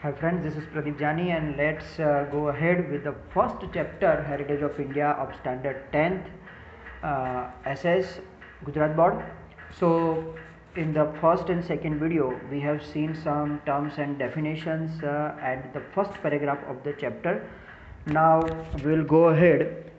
Hi friends, this is Pradeep Jani and let's go ahead with the first chapter Heritage of India of Standard 10th SS Gujarat Board. So in the first and second video we have seen some terms and definitions at the first paragraph of the chapter. Now we will go ahead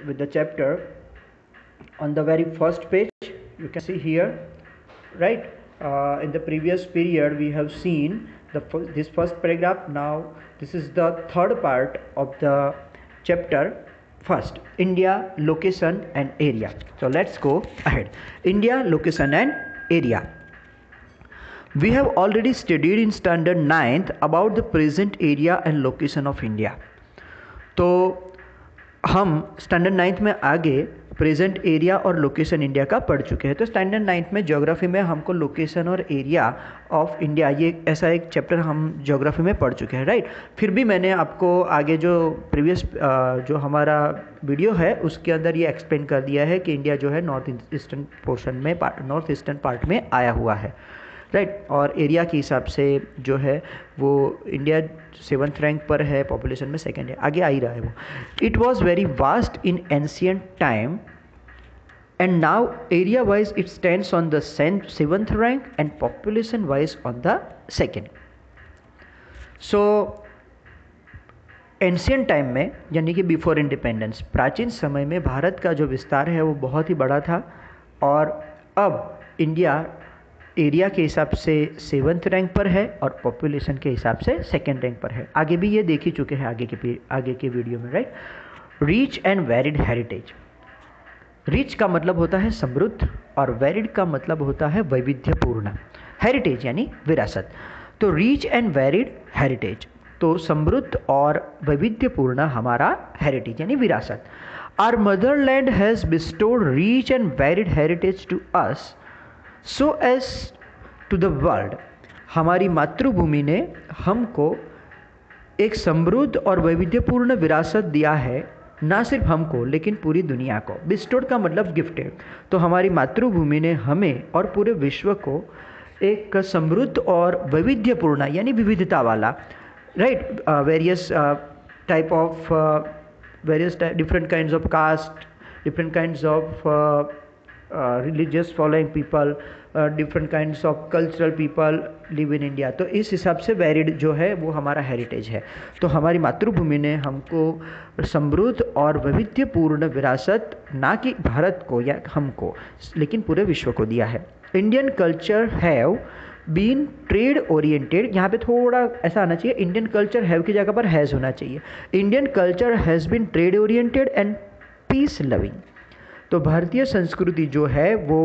with the chapter. On the very first page you can see here, right? In the previous period we have seen this first paragraph. Now this is the third part of the chapter. First, India, location and area. So let's go ahead. India, location and area. We have already studied in standard 9th about the present area and location of India. तो हम standard 9th में आगे present area और location India का पढ़ चुके हैं. तो स्टैंडर्ड 9th में ज्योग्राफी में हमको लोकेशन और एरिया ऑफ इंडिया ये ऐसा एक चैप्टर हम ज्योग्राफी में पढ़ चुके हैं, राइट. फिर भी मैंने आपको आगे जो प्रीवियस जो हमारा वीडियो है उसके अंदर ये एक्सप्लेन कर दिया है कि इंडिया जो है नॉर्थ ईस्टर्न पोर्शन में नॉर्थ ईस्टर्न पार्ट में आया हुआ है, राइट. और एरिया के हिसाब से जो है वो इंडिया 7th रैंक पर है, पॉपुलेशन में सेकंड है, आगे आ ही रहा है वो. It was very vast in ancient time and now area wise it stands on the 7th rank and population wise on the second. So ancient time में यानी कि बिफोर इंडिपेंडेंस, प्राचीन समय में भारत का जो विस्तार है वो बहुत ही बड़ा था और अब इंडिया एरिया के हिसाब से 7th रैंक पर है और पॉपुलेशन के हिसाब से सेकंड रैंक पर है. आगे भी ये देख ही चुके हैं आगे के वीडियो में, right. Rich and varied heritage. Rich का मतलब होता है समृद्ध और वेरिड का मतलब होता है वैविध्यपूर्ण. हेरिटेज यानी विरासत. तो रिच एंड वेरिड हेरिटेज, तो समृद्ध और वैविध्यपूर्ण हमारा हेरिटेज यानी विरासत. Our motherland has bestowed rich and varied heritage to us so as to the world. हमारी मातृभूमि ने हमको एक समृद्ध और वैविध्यपूर्ण विरासत दिया है, ना सिर्फ हमको लेकिन पूरी दुनिया को. बिस्टोर्ड का मतलब गिफ्टेड. तो हमारी मातृभूमि ने हमें और पूरे विश्व को एक समृद्ध और वैविध्यपूर्ण यानी विविधता वाला, right, various type of different kinds of caste, different kinds of religious following people, different kinds of cultural people live in India. तो इस हिसाब से वेरिड जो है वो हमारा हेरिटेज है. तो हमारी मातृभूमि ने हमको समृद्ध और वैविध्यपूर्ण विरासत ना कि भारत को या हमको लेकिन पूरे विश्व को दिया है. Indian culture have been trade oriented. यहाँ पे थोड़ा ऐसा आना चाहिए, इंडियन कल्चर हैव की जगह पर हैज़ होना चाहिए. Indian culture has been trade oriented and peace loving. तो भारतीय संस्कृति जो है वो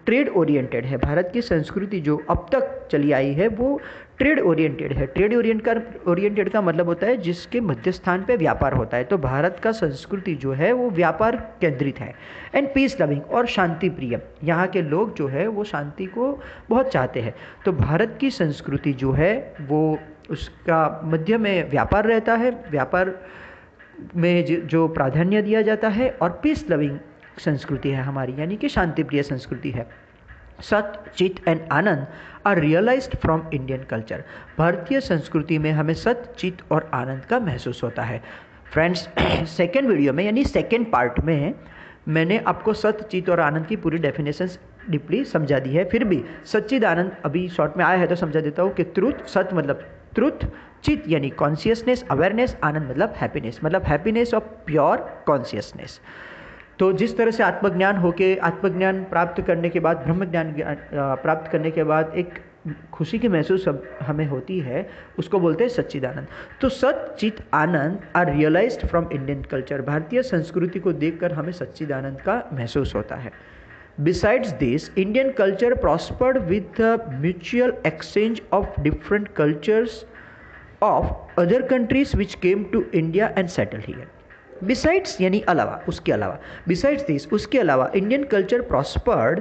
ट्रेड ओरिएंटेड है. भारत की संस्कृति जो अब तक चली आई है वो ट्रेड ओरिएंटेड है. ट्रेड ओरिएंटेड का मतलब होता है जिसके मध्य स्थान पे व्यापार होता है. तो भारत का संस्कृति जो है वो व्यापार केंद्रित है. एंड पीस लविंग और शांति प्रिय. यहाँ के लोग जो है वो शांति को बहुत चाहते हैं. तो भारत की संस्कृति जो है वो उसका मध्य में व्यापार रहता है, व्यापार में जो प्राधान्य दिया जाता है, और पीस लविंग संस्कृति है हमारी यानी कि शांति प्रिय संस्कृति है. Satya, chit and anand are realised from Indian culture. भारतीय संस्कृति में हमें सत्य, चित और आनंद का महसूस होता है. फ्रेंड्स, सेकेंड वीडियो में यानी सेकेंड पार्ट में मैंने आपको सत्य, चित और आनंद की पूरी डेफिनेशन डीपली समझा दी है. फिर भी सच्चिद आनंद अभी शॉर्ट में आया है तो समझा देता हूँ कि ट्रुथ, सत्य मतलब ट्रुथ, चित यानी कॉन्शियसनेस, अवेयरनेस, आनंद मतलब हैप्पीनेस ऑफ प्योर कॉन्शियसनेस. तो जिस तरह से आत्मज्ञान होके आत्मज्ञान प्राप्त करने के बाद, ब्रह्म ज्ञान प्राप्त करने के बाद एक खुशी की महसूस हमें होती है, उसको बोलते हैं सच्चिदानंद. तो सत, चित, आनंद are realised from Indian culture. भारतीय संस्कृति को देखकर हमें सच्चिदानंद का महसूस होता है. Besides this, Indian culture prospered with the mutual exchange of different cultures of other countries which came to India and settle here. Besides यानी अलावा, उसके अलावा, बिसाइड्स दिस उसके अलावा, इंडियन कल्चर प्रॉस्पर्ड,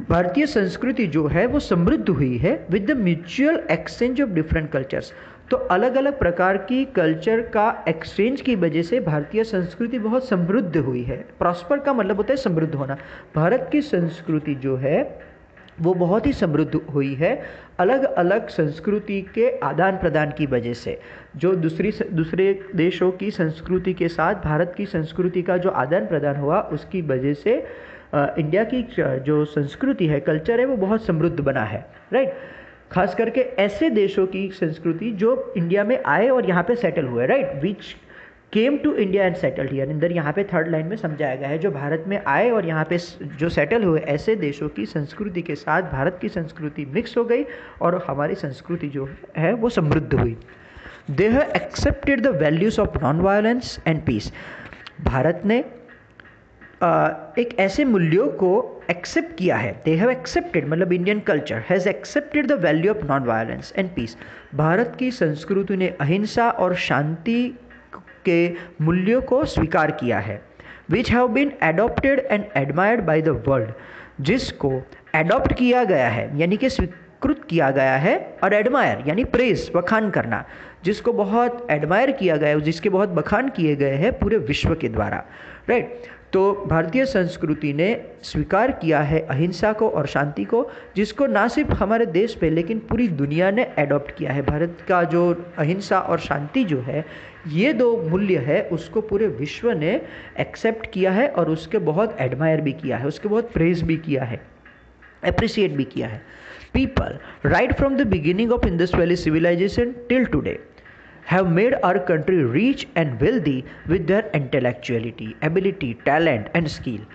भारतीय संस्कृति जो है वो समृद्ध हुई है with the mutual exchange of different cultures. तो अलग अलग प्रकार की कल्चर का एक्सचेंज की वजह से भारतीय संस्कृति बहुत समृद्ध हुई है. प्रॉस्पर का मतलब होता है समृद्ध होना. भारत की संस्कृति जो है वो बहुत ही समृद्ध हुई है अलग अलग संस्कृति के आदान प्रदान की वजह से। जो दूसरे देशों की संस्कृति के साथ भारत की संस्कृति का जो आदान प्रदान हुआ उसकी वजह से इंडिया की जो संस्कृति है, कल्चर है, वो बहुत समृद्ध बना है, राइट। खास करके ऐसे देशों की संस्कृति जो इंडिया में आए और यहाँ पे सेटल हुए, right, which came to India and settled here. अंदर यहाँ पे थर्ड लाइन में समझाया गया है, जो भारत में आए और यहाँ पे जो सेटल हुए, ऐसे देशों की संस्कृति के साथ भारत की संस्कृति मिक्स हो गई और हमारी संस्कृति जो है वो समृद्ध हुई। They have accepted the values of non violence and peace. भारत ने एक ऐसे मूल्यों को एक्सेप्ट किया है। दे हैव एक्सेप्टेड मतलब Indian culture has accepted the value of non violence and peace. भारत की संस्कृति ने अहिंसा और शांति के मूल्यों को स्वीकार किया है। Which have been adopted and admired by the world, जिसको एडॉप्ट किया गया है यानी कि स्वीकृत किया गया है, और एडमायर यानी प्रेज बखान करना, जिसको बहुत एडमायर किया गया है, जिसके बहुत बखान किए गए हैं पूरे विश्व के द्वारा, राइट। तो भारतीय संस्कृति ने स्वीकार किया है अहिंसा को और शांति को, जिसको ना सिर्फ हमारे देश पे लेकिन पूरी दुनिया ने एडॉप्ट किया है। भारत का जो अहिंसा और शांति जो है, ये दो मूल्य है, उसको पूरे विश्व ने एक्सेप्ट किया है और उसके बहुत एडमायर भी किया है, उसके बहुत प्रेज भी किया है, अप्रिशिएट भी किया है। People right from the beginning of Indus valley civilisation till today have made our country rich and wealthy with their intellectuality, ability, talent and skill.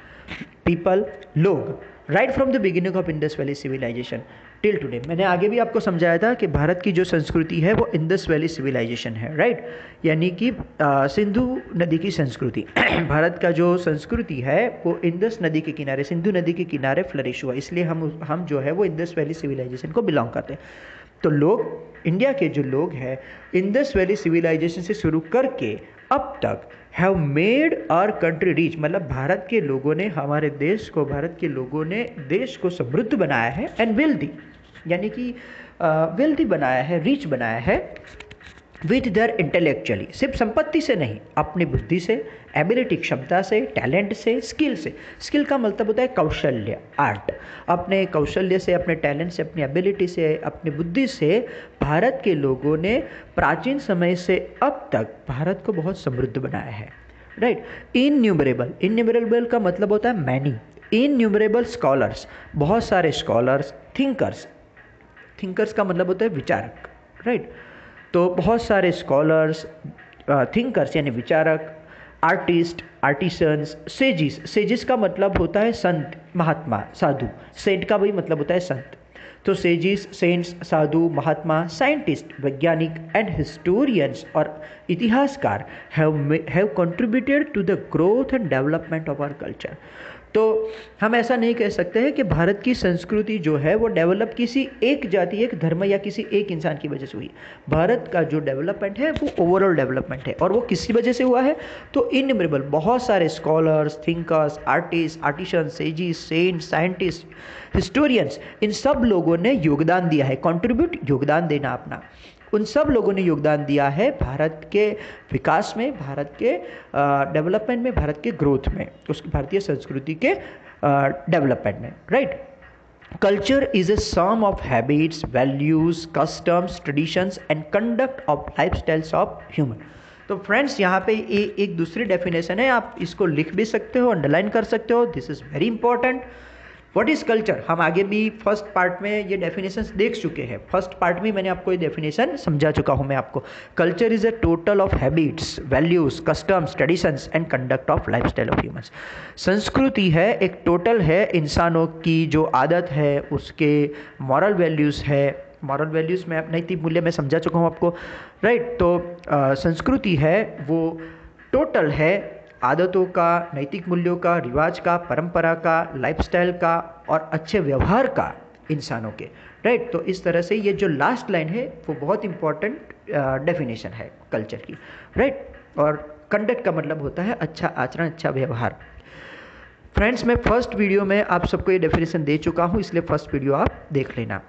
People, लोग, right from the beginning of Indus Valley civilization till today, मैंने आगे भी आपको समझाया था कि भारत की जो संस्कृति है वो इंडस वैली सिविलाइजेशन है, राइट, यानी कि सिंधु नदी की संस्कृति। भारत का जो संस्कृति है वो इंडस नदी के किनारे, सिंधु नदी के किनारे फ्लरिश हुआ, इसलिए हम जो है वो इंडस वैली सिविलाइजेशन को बिलोंग करते हैं। तो लोग, इंडिया के जो लोग हैं, इंडस वैली सिविलाइजेशन से शुरू करके अब तक have made our country rich, मतलब भारत के लोगों ने हमारे देश को, भारत के लोगों ने देश को समृद्ध बनाया है, एंड वेल्दी यानी कि वेल्दी बनाया है, रिच बनाया है, विथ देयर इंटेलेक्चुअली, सिर्फ संपत्ति से नहीं, अपनी बुद्धि से, एबिलिटी क्षमता से, टैलेंट से, स्किल से। स्किल का मतलब होता है कौशल्य, आर्ट। अपने कौशल्य से, अपने टैलेंट से, अपनी एबिलिटी से, अपनी बुद्धि से भारत के लोगों ने प्राचीन समय से अब तक भारत को बहुत समृद्ध बनाया है, राइट। इनन्यूमरेबल, इनन्यूमरेबल का मतलब होता है मैनी, इनन्यूमरेबल स्कॉलर्स, बहुत सारे स्कॉलर्स, थिंकर्स, थिंकर्स का मतलब होता है विचारक, राइट। तो बहुत सारे स्कॉलर्स, थिंकर्स यानी विचारक, आर्टिस्ट, आर्टिसंस, सेजिस, सेजिस का मतलब होता है संत, महात्मा, साधु। सेंट का भी मतलब होता है संत। तो सेजिस, सेंट्स, साधु, महात्मा, साइंटिस्ट, वैज्ञानिक एंड हिस्टोरियंस और इतिहासकार have contributed to the growth and development of our culture. तो हम ऐसा नहीं कह सकते हैं कि भारत की संस्कृति जो है वो डेवलप किसी एक जाति, एक धर्म या किसी एक इंसान की वजह से हुई। भारत का जो डेवलपमेंट है वो ओवरऑल डेवलपमेंट है, और वो किसी वजह से हुआ है, तो इनन्यूमरेबल बहुत सारे scholars, thinkers, artist, artisan, sages, saint, scientist, historians, इन सब लोगों ने योगदान दिया है। कंट्रीब्यूट, योगदान देना अपना, उन सब लोगों ने योगदान दिया है भारत के विकास में, भारत के डेवलपमेंट में, भारत के ग्रोथ में, उसकी भारतीय संस्कृति के डेवलपमेंट में, right. Culture is a sum of habits, values, customs, traditions and conduct of life styles of human. तो फ्रेंड्स, यहाँ पे एक दूसरी डेफिनेशन है, आप इसको लिख भी सकते हो, अंडरलाइन कर सकते हो, this is very important. What is culture, हम आगे भी फर्स्ट पार्ट में ये डेफिनेशंस देख चुके हैं। फर्स्ट पार्ट में मैंने आपको ये डेफिनेशन समझा चुका हूँ मैं आपको। Culture is A total of habits, values, customs, traditions and conduct of lifestyle of humans. संस्कृति है, एक टोटल है इंसानों की जो आदत है, उसके मॉरल वैल्यूज है, मॉरल वैल्यूज में नैतिक मूल्य में समझा चुका हूँ आपको, राइट। तो संस्कृति है वो टोटल है आदतों का, नैतिक मूल्यों का, रिवाज का, परंपरा का, लाइफस्टाइल का और अच्छे व्यवहार का इंसानों के, राइट। तो इस तरह से ये जो लास्ट लाइन है वो बहुत इंपॉर्टेंट डेफिनेशन है कल्चर की, राइट। और कंडक्ट का मतलब होता है अच्छा आचरण, अच्छा व्यवहार। फ्रेंड्स, मैं फर्स्ट वीडियो में आप सबको ये डेफिनेशन दे चुका हूँ, इसलिए फर्स्ट वीडियो आप देख लेना।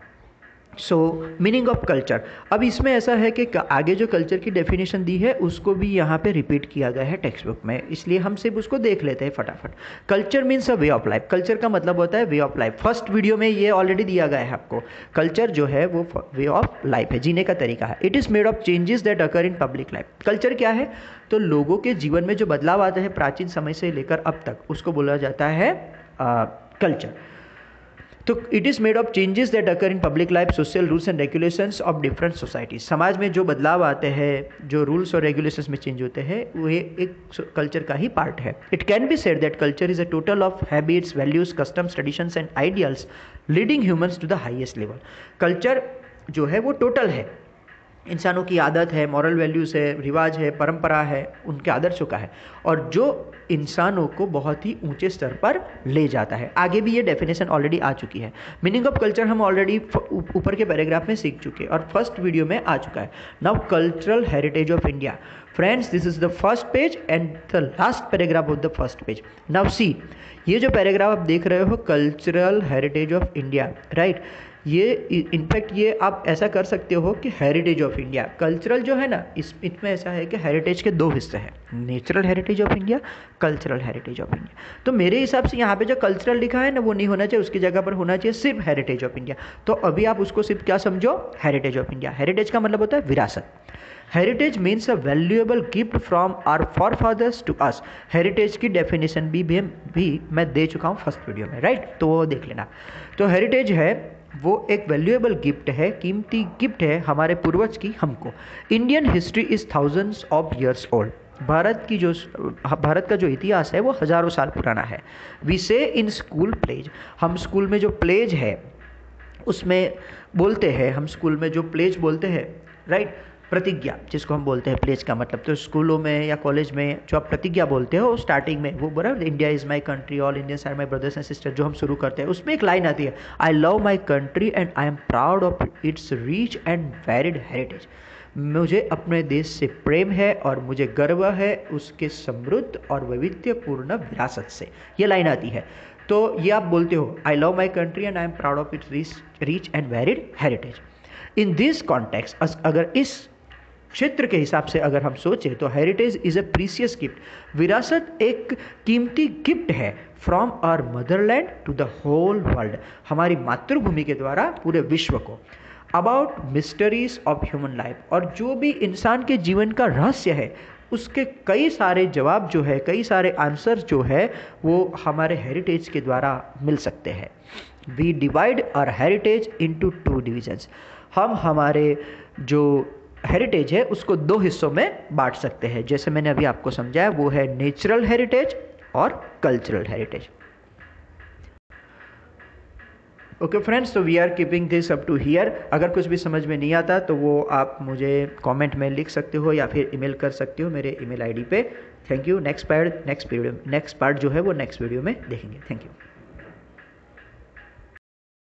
सो मीनिंग ऑफ कल्चर, अब इसमें ऐसा है कि आगे जो कल्चर की डेफिनेशन दी है उसको भी यहाँ पे रिपीट किया गया है टेक्स्ट बुक में, इसलिए हम सिर्फ उसको देख लेते हैं फटाफट। Culture means a way of life, culture का मतलब होता है way of life. First video में ये ऑलरेडी दिया गया है आपको, कल्चर जो है वो वे ऑफ लाइफ है, जीने का तरीका है। It is made of changes that occur in public life. Culture क्या है? तो लोगों के जीवन में जो बदलाव आते हैं प्राचीन समय से लेकर अब तक, उसको बोला जाता है कल्चर। तो it is made of changes that occur in public life, social rules and regulations of different societies. समाज में जो बदलाव आते हैं, जो रूल्स और रेगुलेशंस में चेंज होते हैं, वो एक कल्चर का ही पार्ट है। It can be said that culture is a total of habits, values, customs, traditions and ideals leading humans to the highest level. Culture जो है वो टोटल है, इंसानों की आदत है, मॉरल वैल्यूज़ है, रिवाज है, परंपरा है, उनके आदर्शों का है, और जो इंसानों को बहुत ही ऊंचे स्तर पर ले जाता है। आगे भी ये डेफिनेशन ऑलरेडी आ चुकी है। मीनिंग ऑफ कल्चर हम ऑलरेडी ऊपर के पैराग्राफ में सीख चुके हैं और फर्स्ट वीडियो में आ चुका है। Now cultural heritage of India. Friends, this is the first page and the last paragraph of the first page. Now see, ये जो पैराग्राफ आप देख रहे हो, cultural heritage of India, right, ये इनफैक्ट ये आप ऐसा कर सकते हो कि हेरिटेज ऑफ इंडिया। कल्चरल जो है ना, इसमें ऐसा है कि हेरिटेज के दो हिस्से हैं, natural heritage of India, cultural heritage of India. तो मेरे हिसाब से यहाँ पे जो कल्चरल लिखा है ना, वो नहीं होना चाहिए, उसकी जगह पर होना चाहिए सिर्फ हेरिटेज ऑफ इंडिया। तो अभी आप उसको सिर्फ क्या समझो, हेरिटेज ऑफ इंडिया। हेरिटेज का मतलब होता है विरासत। Heritage means a valuable gift from our forefathers to us. Heritage की डेफिनेशन भी मैं दे चुका हूँ फर्स्ट वीडियो में, राइट, तो वो देख लेना। तो हेरिटेज है वो एक वैल्यूएबल गिफ्ट है, कीमती गिफ्ट है हमारे पूर्वज की हमको। Indian history is thousands of years old. Bharat का जो इतिहास है वो हजारों साल पुराना है। वी से इन स्कूल प्लेज, हम स्कूल में जो प्लेज है उसमें बोलते हैं, हम स्कूल में जो प्लेज बोलते हैं, राइट, प्रतिज्ञा जिसको हम बोलते हैं, प्लेज का मतलब। तो स्कूलों में या कॉलेज में जो आप प्रतिज्ञा बोलते हो स्टार्टिंग में, वो बोला India is my country, all Indians are my brothers and sister, जो हम शुरू करते हैं, उसमें एक लाइन आती है, I love my country and I am proud of its rich and varied heritage. मुझे अपने देश से प्रेम है और मुझे गर्व है उसके समृद्ध और वैविध्यपूर्ण विरासत से। ये लाइन आती है। तो ये आप बोलते हो, I love my country and I am proud of its rich and varied heritage. In this context, अगर इस क्षेत्र के हिसाब से अगर हम सोचें तो heritage is a precious gift. विरासत एक कीमती गिफ्ट है from our motherland to the whole world, हमारी मातृभूमि के द्वारा पूरे विश्व को। About mysteries of human life, और जो भी इंसान के जीवन का रहस्य है उसके कई सारे जवाब जो है, कई सारे आंसर जो है वो हमारे हेरिटेज के द्वारा मिल सकते हैं। We divide our heritage into two divisions. हम हमारे जो हेरिटेज है उसको दो हिस्सों में बांट सकते हैं, जैसे मैंने अभी आपको समझाया, वो है नेचुरल हेरिटेज और कल्चरल हेरिटेज। ओके फ्रेंड्स, तो we are keeping this up to here. अगर कुछ भी समझ में नहीं आता तो वो आप मुझे कमेंट में लिख सकते हो या फिर ईमेल कर सकते हो मेरे ईमेल आईडी पे। Thank you. नेक्स्ट पार्ट जो है वो नेक्स्ट वीडियो में देखेंगे। Thank you.